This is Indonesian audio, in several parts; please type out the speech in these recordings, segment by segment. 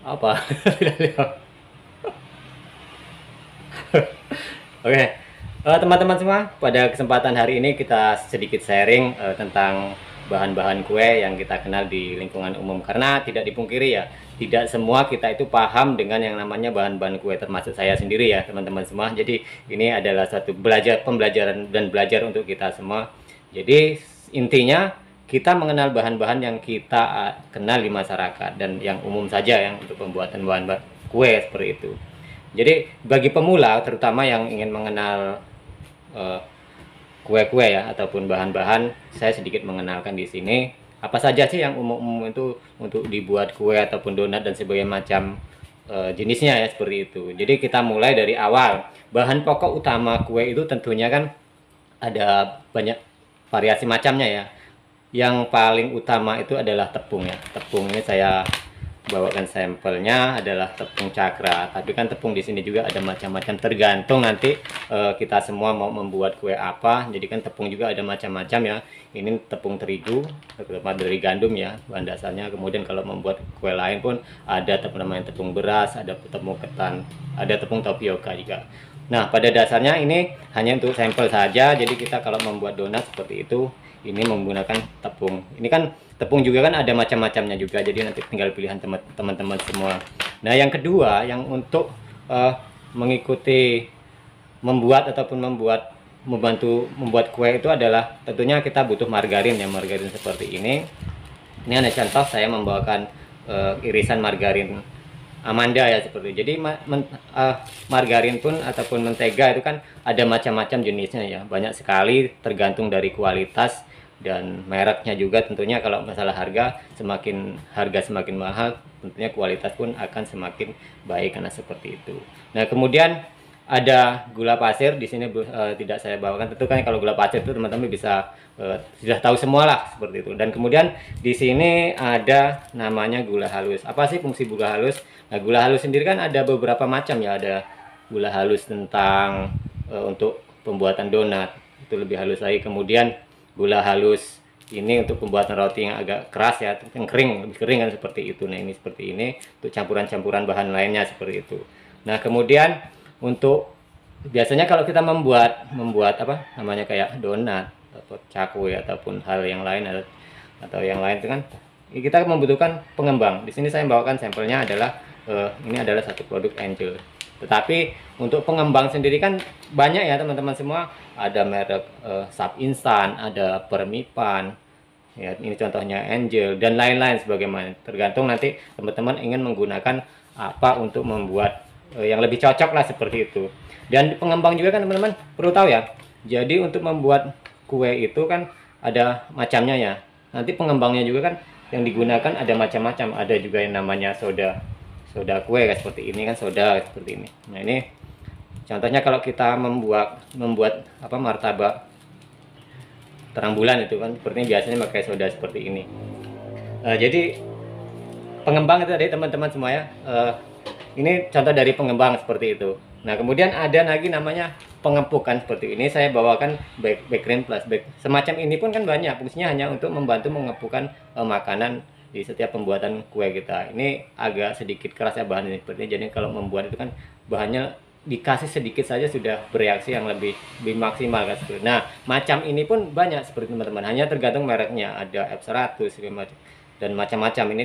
Apa? Oke, teman-teman semua, pada kesempatan hari ini kita sedikit sharing tentang bahan-bahan kue yang kita kenal di lingkungan umum. Karena tidak dipungkiri ya, tidak semua kita itu paham dengan yang namanya bahan-bahan kue, termasuk saya sendiri ya, teman-teman semua. Jadi ini adalah satu pembelajaran dan belajar untuk kita semua. Jadi intinya kita mengenal bahan-bahan yang kita kenal di masyarakat dan yang umum saja yang untuk pembuatan bahan kue seperti itu. Jadi bagi pemula terutama yang ingin mengenal eh, kue-kue ya ataupun bahan-bahan, saya sedikit mengenalkan di sini apa saja sih yang umum-umum itu untuk dibuat kue ataupun donat dan sebagainya macam jenisnya ya seperti itu. Jadi kita mulai dari awal. Bahan pokok utama kue itu tentunya kan ada banyak variasi macamnya ya. Yang paling utama itu adalah tepung ya. Tepung ini saya bawakan sampelnya adalah tepung cakra. Tapi kan tepung di sini juga ada macam-macam, tergantung nanti kita semua mau membuat kue apa. Jadi kan tepung juga ada macam-macam ya. Ini tepung terigu, terutama dari gandum ya bahan dasarnya. Kemudian kalau membuat kue lain pun ada namanya tepung beras, ada tepung ketan, ada tepung tapioka juga. Nah, pada dasarnya ini hanya untuk sampel saja. Jadi kita kalau membuat donat seperti itu, ini menggunakan tepung. Ini kan tepung juga kan ada macam-macamnya juga. Jadi nanti tinggal pilihan teman-teman semua. Nah, yang kedua yang untuk mengikuti membuat ataupun membantu membuat kue itu adalah tentunya kita butuh margarin ya, margarin seperti ini. Ini ada contoh saya membawakan irisan margarin Amanda ya seperti itu. Jadi margarin pun ataupun mentega itu kan ada macam-macam jenisnya ya, banyak sekali tergantung dari kualitas dan mereknya juga. Tentunya kalau masalah harga semakin mahal, tentunya kualitas pun akan semakin baik karena seperti itu. Nah, kemudian ada gula pasir di sini tidak saya bawakan. Tentu kan kalau gula pasir itu teman-teman bisa sudah tahu semua lah seperti itu. Dan kemudian di sini ada namanya gula halus. Apa sih fungsi gula halus? Nah, gula halus sendiri kan ada beberapa macam ya. Ada gula halus tentang untuk pembuatan donat, itu lebih halus lagi. Kemudian gula halus ini untuk pembuatan roti yang agak keras ya, yang kering, lebih kering kan seperti itu. Nah, ini seperti ini untuk campuran-campuran bahan lainnya seperti itu. Nah, kemudian untuk biasanya kalau kita membuat apa namanya kayak donat atau cakwe ataupun hal yang lain atau yang lain itu kan kita membutuhkan pengembang. Di sini saya membawakan sampelnya adalah ini adalah satu produk Angel. Tetapi untuk pengembang sendiri kan banyak ya teman-teman semua. Ada merek Sap Instan, ada Permipan. Ya, ini contohnya Angel dan lain-lain sebagaimana. Tergantung nanti teman-teman ingin menggunakan apa untuk membuat yang lebih cocok lah seperti itu. Dan pengembang juga kan teman-teman perlu tahu ya. Jadi untuk membuat kue itu kan ada macamnya ya. Nanti pengembangnya juga kan yang digunakan ada macam-macam. Ada juga yang namanya soda kue kayak seperti ini kan, soda seperti ini. Nah, ini contohnya kalau kita membuat apa martabak terang bulan itu kan sepertinya biasanya pakai soda seperti ini. Jadi pengembang itu tadi teman-teman semua ya. Ini contoh dari pengembang seperti itu. Nah, kemudian ada lagi namanya pengepukan seperti ini. Saya bawakan bakery plus semacam ini pun kan banyak. Fungsinya hanya untuk membantu mengepukan makanan di setiap pembuatan kue kita. Ini agak sedikit keras ya bahannya seperti ini. Jadi kalau membuat itu kan bahannya dikasih sedikit saja sudah bereaksi yang lebih maksimal kan seperti. Nah, macam ini pun banyak seperti teman-teman. Hanya tergantung mereknya. Ada F100 macam dan macam-macam. Ini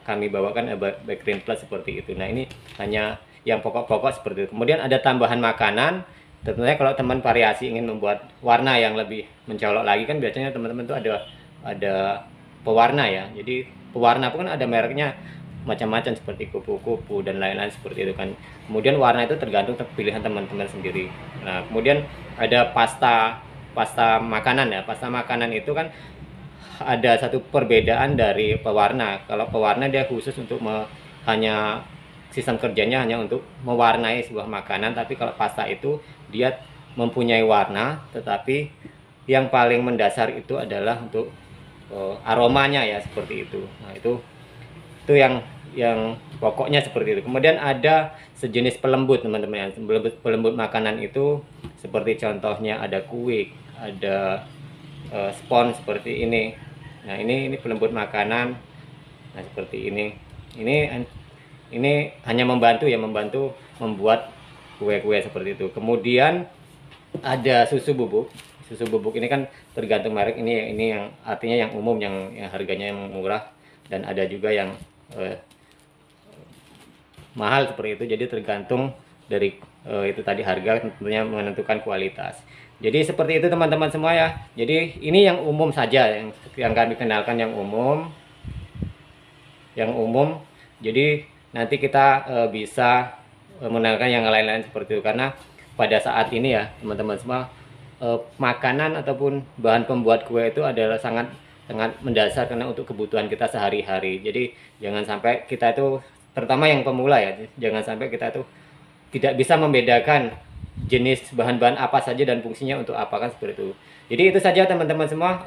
kami bawakan backgreen plus seperti itu. Nah, ini hanya yang pokok-pokok seperti itu. Kemudian ada tambahan makanan. Tentunya kalau teman variasi ingin membuat warna yang lebih mencolok lagi kan biasanya teman-teman tuh ada pewarna ya. Jadi pewarna pun kan ada mereknya macam-macam seperti kupu-kupu dan lain-lain seperti itu kan. Kemudian warna itu tergantung pilihan teman-teman sendiri. Nah, kemudian ada pasta makanan ya. Pasta makanan itu kan ada satu perbedaan dari pewarna. Kalau pewarna dia khusus untuk hanya sistem kerjanya hanya untuk mewarnai sebuah makanan, tapi kalau pasta itu dia mempunyai warna, tetapi yang paling mendasar itu adalah untuk aromanya ya seperti itu. Nah, itu yang pokoknya seperti itu. Kemudian ada sejenis pelembut teman-teman. Pelembut makanan itu seperti contohnya ada kuik, ada spons seperti ini. Nah, ini pelembut makanan. Nah, seperti ini ini hanya membantu ya, membantu membuat kue-kue seperti itu. Kemudian ada susu bubuk. Susu bubuk ini kan tergantung merek, ini yang artinya yang umum, yang harganya yang murah, dan ada juga yang mahal seperti itu. Jadi tergantung dari itu tadi harga, tentunya menentukan kualitas. Jadi seperti itu teman-teman semua ya. Jadi ini yang umum saja, yang kami kenalkan, yang umum. Jadi nanti kita bisa mengenalkan yang lain-lain seperti itu, karena pada saat ini ya teman-teman semua, makanan ataupun bahan pembuat kue itu adalah sangat mendasar karena untuk kebutuhan kita sehari-hari. Jadi jangan sampai kita itu, terutama yang pemula ya, jangan sampai kita itu tidak bisa membedakan jenis bahan-bahan apa saja dan fungsinya untuk apa, kan seperti itu. Jadi itu saja teman-teman semua.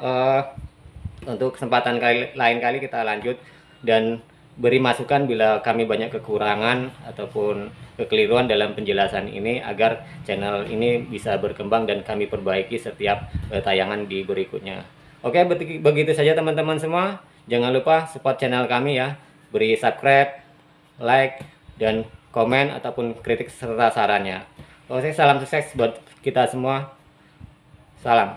Untuk kesempatan lain kali kita lanjut dan beri masukan bila kami banyak kekurangan ataupun kekeliruan dalam penjelasan ini, agar channel ini bisa berkembang dan kami perbaiki setiap tayangan di berikutnya. Oke, begitu saja teman-teman semua. Jangan lupa support channel kami ya, beri subscribe, like, dan komen ataupun kritik serta sarannya. Oke, salam sukses buat kita semua. Salam.